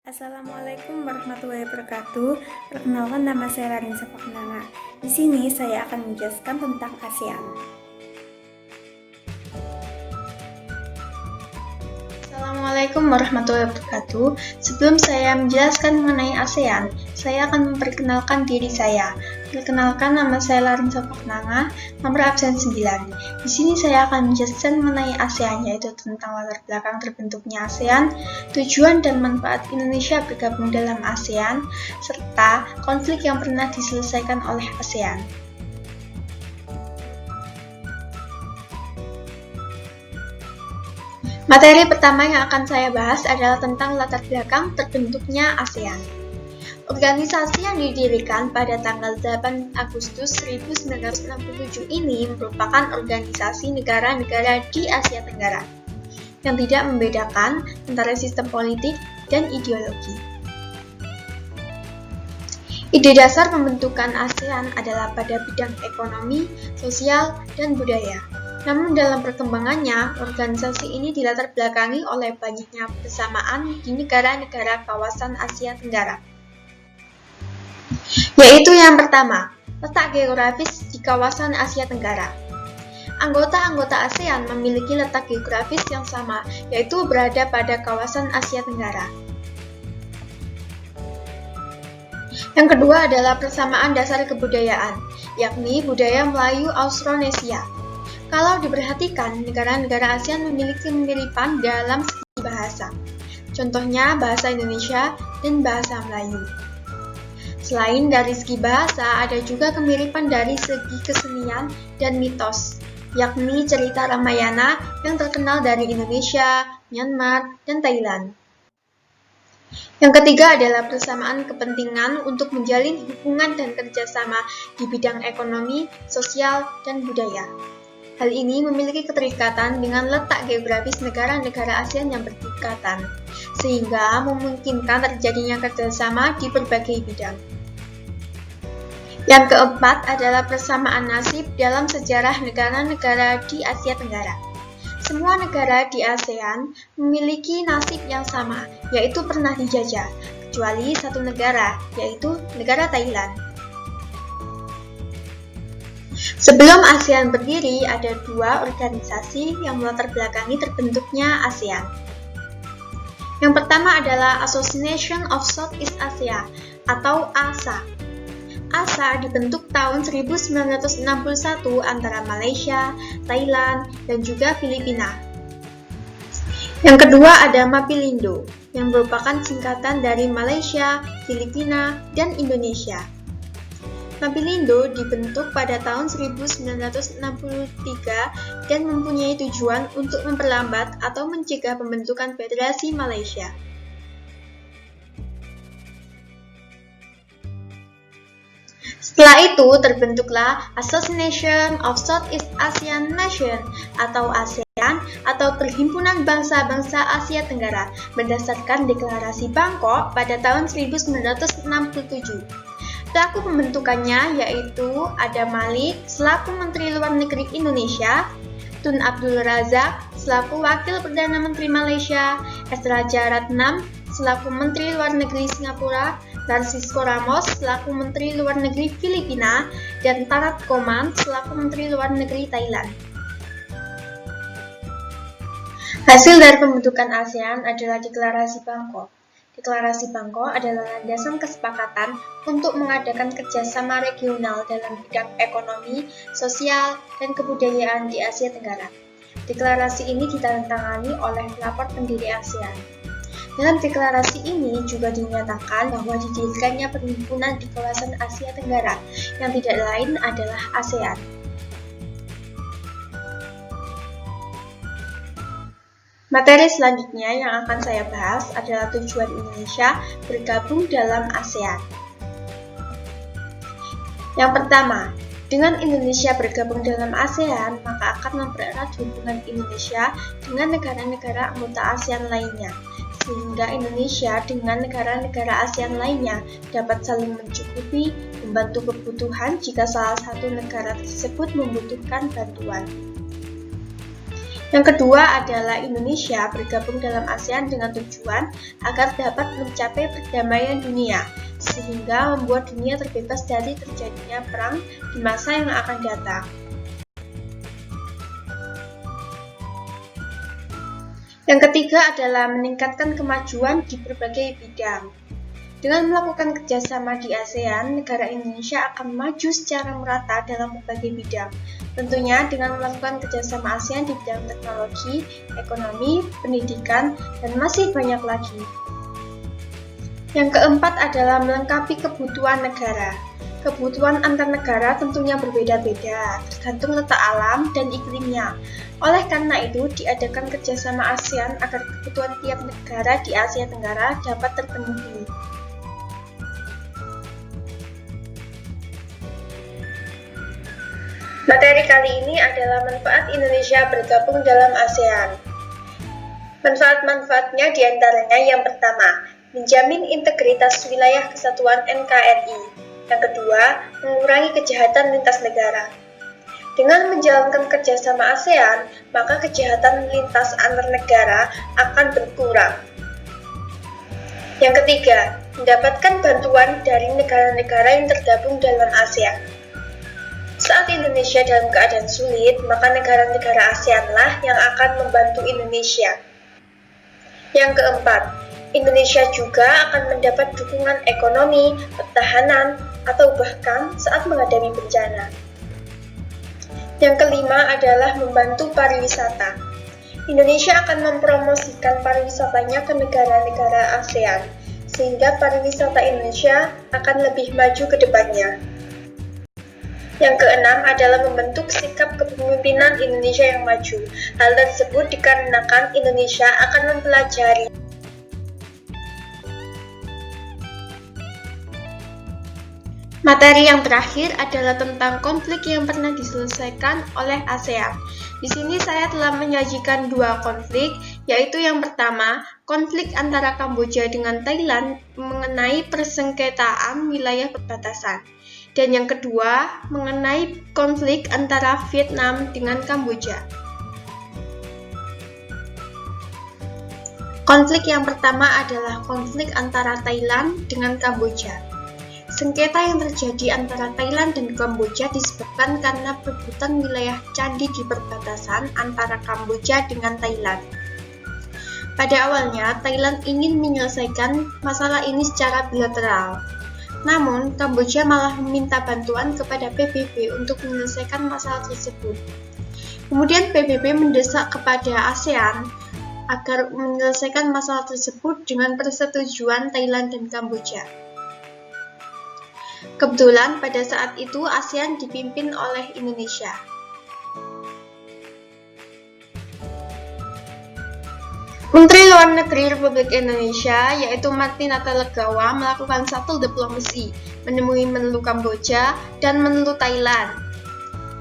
Assalamualaikum warahmatullahi wabarakatuh. Perkenalkan, nama saya Larinsa Faknanga. Di sini saya akan menjelaskan tentang ASEAN. Assalamualaikum warahmatullahi wabarakatuh. Sebelum saya menjelaskan mengenai ASEAN, saya akan memperkenalkan diri saya. Perkenalkan, nama saya Larinsa Faknanga, nomor absen 9. Di sini saya akan menjelaskan mengenai ASEAN, yaitu tentang latar belakang terbentuknya ASEAN, tujuan dan manfaat Indonesia bergabung dalam ASEAN, serta konflik yang pernah diselesaikan oleh ASEAN. Materi pertama yang akan saya bahas adalah tentang latar belakang terbentuknya ASEAN. Organisasi yang didirikan pada tanggal 8 Agustus 1967 ini merupakan organisasi negara-negara di Asia Tenggara yang tidak membedakan antara sistem politik dan ideologi. Ide dasar pembentukan ASEAN adalah pada bidang ekonomi, sosial, dan budaya. Namun dalam perkembangannya, organisasi ini dilatar belakangi oleh banyaknya persamaan di negara-negara kawasan Asia Tenggara. Yaitu yang pertama, letak geografis di kawasan Asia Tenggara. Anggota-anggota ASEAN memiliki letak geografis yang sama, yaitu berada pada kawasan Asia Tenggara. Yang kedua adalah persamaan dasar kebudayaan, yakni budaya Melayu Austronesia. Kalau diperhatikan, negara-negara ASEAN memiliki kemiripan dalam segi bahasa. Contohnya bahasa Indonesia dan bahasa Melayu. Selain dari segi bahasa, ada juga kemiripan dari segi kesenian dan mitos, yakni cerita Ramayana yang terkenal dari Indonesia, Myanmar, dan Thailand. Yang ketiga adalah persamaan kepentingan untuk menjalin hubungan dan kerjasama di bidang ekonomi, sosial, dan budaya. Hal ini memiliki keterikatan dengan letak geografis negara-negara ASEAN yang berdekatan, sehingga memungkinkan terjadinya kerjasama di berbagai bidang. Yang keempat adalah persamaan nasib dalam sejarah negara-negara di Asia Tenggara. Semua negara di ASEAN memiliki nasib yang sama, yaitu pernah dijajah, kecuali satu negara, yaitu negara Thailand. Sebelum ASEAN berdiri, ada dua organisasi yang melatar belakangi terbentuknya ASEAN. Yang pertama adalah Association of Southeast Asia atau ASA. ASA dibentuk tahun 1961 antara Malaysia, Thailand, dan juga Filipina. Yang kedua ada Mapilindo, yang merupakan singkatan dari Malaysia, Filipina, dan Indonesia. Mapilindo dibentuk pada tahun 1963 dan mempunyai tujuan untuk memperlambat atau mencegah pembentukan Federasi Malaysia. Setelah itu terbentuklah Association of Southeast Asian Nations atau ASEAN atau Perhimpunan Bangsa-Bangsa Asia Tenggara berdasarkan Deklarasi Bangkok pada tahun 1967. Pelaku pembentukannya yaitu Adam Malik selaku Menteri Luar Negeri Indonesia, Tun Abdul Razak selaku Wakil Perdana Menteri Malaysia, S. Raja Ratnam selaku Menteri Luar Negeri Singapura, Narcisco Ramos selaku Menteri Luar Negeri Filipina, dan Tarat Koman selaku Menteri Luar Negeri Thailand. Hasil dari pembentukan ASEAN adalah Deklarasi Bangkok. Deklarasi Bangkok adalah landasan kesepakatan untuk mengadakan kerjasama regional dalam bidang ekonomi, sosial, dan kebudayaan di Asia Tenggara. Deklarasi ini ditandatangani oleh pelapor pendiri ASEAN. Dalam deklarasi ini juga dinyatakan bahwa didirikannya perhimpunan di kawasan Asia Tenggara yang tidak lain adalah ASEAN. Materi selanjutnya yang akan saya bahas adalah tujuan Indonesia bergabung dalam ASEAN. Yang pertama, dengan Indonesia bergabung dalam ASEAN, maka akan mempererat hubungan Indonesia dengan negara-negara anggota ASEAN lainnya, sehingga Indonesia dengan negara-negara ASEAN lainnya dapat saling mencukupi, membantu kebutuhan jika salah satu negara tersebut membutuhkan bantuan. Yang kedua adalah Indonesia bergabung dalam ASEAN dengan tujuan agar dapat mencapai perdamaian dunia, sehingga membuat dunia terbebas dari terjadinya perang di masa yang akan datang. Yang ketiga adalah meningkatkan kemajuan di berbagai bidang. Dengan melakukan kerjasama di ASEAN, negara Indonesia akan maju secara merata dalam berbagai bidang. Tentunya dengan melakukan kerjasama ASEAN di bidang teknologi, ekonomi, pendidikan, dan masih banyak lagi. Yang keempat adalah melengkapi kebutuhan negara. Kebutuhan antar negara tentunya berbeda-beda, tergantung letak alam dan iklimnya. Oleh karena itu, diadakan kerjasama ASEAN agar kebutuhan tiap negara di Asia Tenggara dapat terpenuhi. Materi kali ini adalah manfaat Indonesia bergabung dalam ASEAN. Manfaat-manfaatnya diantaranya yang pertama, menjamin integritas wilayah kesatuan NKRI. Yang kedua, mengurangi kejahatan lintas negara. Dengan menjalankan kerjasama ASEAN, maka kejahatan lintas antar negara akan berkurang. Yang ketiga, mendapatkan bantuan dari negara-negara yang tergabung dalam ASEAN. Saat Indonesia dalam keadaan sulit, maka negara-negara ASEAN-lah yang akan membantu Indonesia. Yang keempat, Indonesia juga akan mendapat dukungan ekonomi, pertahanan, atau bahkan saat menghadapi bencana. Yang kelima adalah membantu pariwisata. Indonesia akan mempromosikan pariwisatanya ke negara-negara ASEAN, sehingga pariwisata Indonesia akan lebih maju ke depannya. Yang keenam adalah membentuk sikap kepemimpinan Indonesia yang maju. Hal tersebut dikarenakan Indonesia akan mempelajari materi yang terakhir adalah tentang konflik yang pernah diselesaikan oleh ASEAN. Di sini saya telah menyajikan dua konflik, yaitu yang pertama, konflik antara Kamboja dengan Thailand mengenai persengketaan wilayah perbatasan. Dan yang kedua, mengenai konflik antara Vietnam dengan Kamboja. Konflik yang pertama adalah konflik antara Thailand dengan Kamboja. Sengketa yang terjadi antara Thailand dan Kamboja disebabkan karena perebutan wilayah candi di perbatasan antara Kamboja dengan Thailand. Pada awalnya, Thailand ingin menyelesaikan masalah ini secara bilateral. Namun, Kamboja malah meminta bantuan kepada PBB untuk menyelesaikan masalah tersebut. Kemudian PBB mendesak kepada ASEAN agar menyelesaikan masalah tersebut dengan persetujuan Thailand dan Kamboja. Kebetulan pada saat itu ASEAN dipimpin oleh Indonesia. Menteri Luar Negeri Republik Indonesia, yaitu Marty Natalegawa, melakukan shuttle diplomasi, menemui Menlu Kamboja dan Menlu Thailand.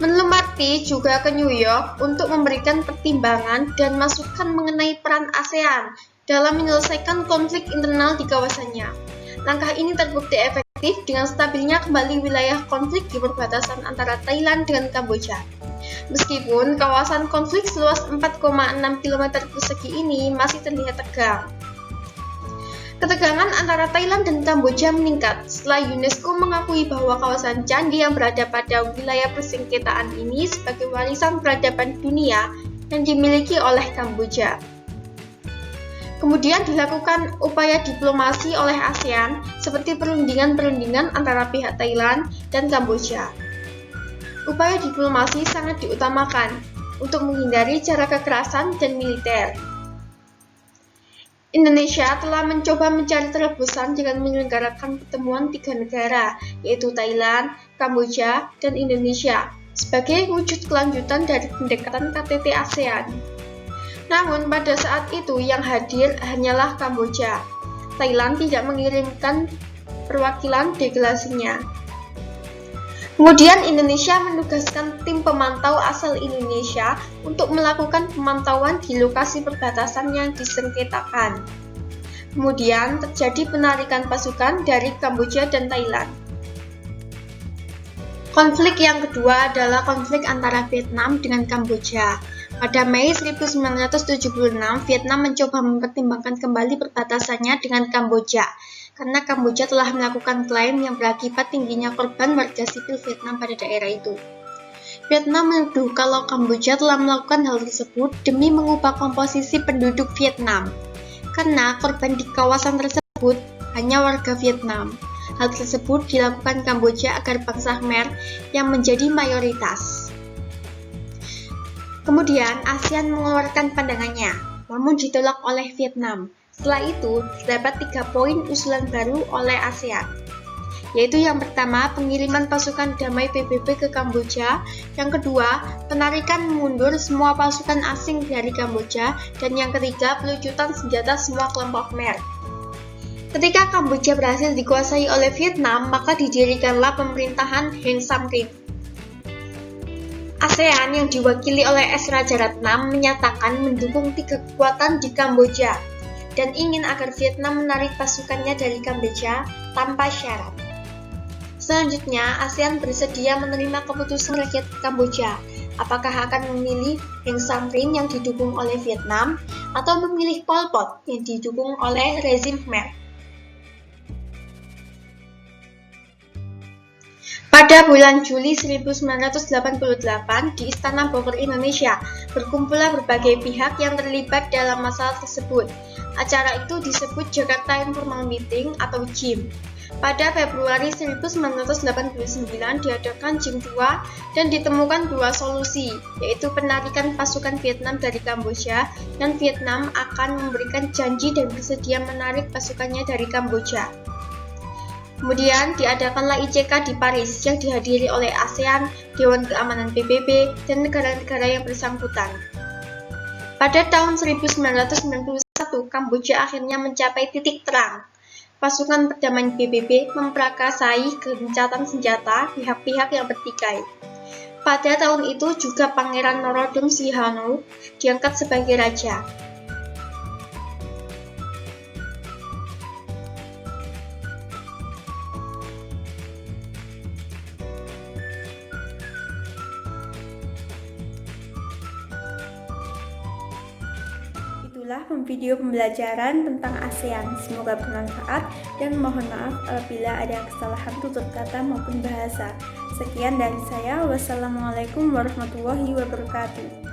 Menlu Marty juga ke New York untuk memberikan pertimbangan dan masukan mengenai peran ASEAN dalam menyelesaikan konflik internal di kawasannya. Langkah ini terbukti efektif dengan stabilnya kembali wilayah konflik di perbatasan antara Thailand dengan Kamboja. Meskipun kawasan konflik seluas 4,6 km persegi ini masih terlihat tegang. Ketegangan antara Thailand dan Kamboja meningkat setelah UNESCO mengakui bahwa kawasan candi yang berada pada wilayah persengketaan ini sebagai warisan peradaban dunia yang dimiliki oleh Kamboja. Kemudian dilakukan upaya diplomasi oleh ASEAN seperti perundingan-perundingan antara pihak Thailand dan Kamboja. Upaya diplomasi sangat diutamakan untuk menghindari cara kekerasan dan militer. Indonesia telah mencoba mencari terobosan dengan menyelenggarakan pertemuan tiga negara, yaitu Thailand, Kamboja, dan Indonesia, sebagai wujud kelanjutan dari pendekatan KTT ASEAN. Namun pada saat itu yang hadir hanyalah Kamboja. Thailand tidak mengirimkan perwakilan delegasinya. Kemudian Indonesia menugaskan tim pemantau asal Indonesia untuk melakukan pemantauan di lokasi perbatasan yang disengketakan. Kemudian terjadi penarikan pasukan dari Kamboja dan Thailand. Konflik yang kedua adalah konflik antara Vietnam dengan Kamboja. Pada Mei 1976, Vietnam mencoba mempertimbangkan kembali perbatasannya dengan Kamboja karena Kamboja telah melakukan klaim yang berakibat tingginya korban warga sipil Vietnam pada daerah itu. Vietnam menuduh kalau Kamboja telah melakukan hal tersebut demi mengubah komposisi penduduk Vietnam, karena korban di kawasan tersebut hanya warga Vietnam. Hal tersebut dilakukan Kamboja agar bangsa Khmer yang menjadi mayoritas. Kemudian ASEAN mengeluarkan pandangannya, namun ditolak oleh Vietnam. Setelah itu, terdapat 3 poin usulan baru oleh ASEAN, yaitu yang pertama, pengiriman pasukan damai PBB ke Kamboja, yang kedua, penarikan mundur semua pasukan asing dari Kamboja, dan yang ketiga, pelucutan senjata semua kelompok Khmer. Ketika Kamboja berhasil dikuasai oleh Vietnam, maka didirikanlah pemerintahan Heng Samrin. ASEAN yang diwakili oleh S. Rajaratnam menyatakan mendukung 3 kekuatan di Kamboja dan ingin agar Vietnam menarik pasukannya dari Kamboja tanpa syarat. Selanjutnya, ASEAN bersedia menerima keputusan rakyat Kamboja, apakah akan memilih Heng Samrin yang didukung oleh Vietnam atau memilih Pol Pot yang didukung oleh rezim Khmer. Pada bulan Juli 1988 di Istana Bogor, Indonesia, berkumpullah berbagai pihak yang terlibat dalam masalah tersebut. Acara itu disebut Jakarta Informal Meeting atau JIM. Pada Februari 1989 diadakan JIM 2 dan ditemukan 2 solusi, yaitu penarikan pasukan Vietnam dari Kamboja, dan Vietnam akan memberikan janji dan bersedia menarik pasukannya dari Kamboja. Kemudian diadakanlah ICK di Paris yang dihadiri oleh ASEAN, Dewan Keamanan PBB, dan negara-negara yang bersangkutan. Pada tahun 1991, Kamboja akhirnya mencapai titik terang. Pasukan perdamaian PBB memprakarsai gencatan senjata pihak-pihak yang bertikai. Pada tahun itu juga Pangeran Norodom Sihanouk diangkat sebagai raja. Itulah video pembelajaran tentang ASEAN. Semoga bermanfaat dan mohon maaf apabila ada kesalahan tutur kata maupun bahasa. Sekian dari saya. Wassalamualaikum warahmatullahi wabarakatuh.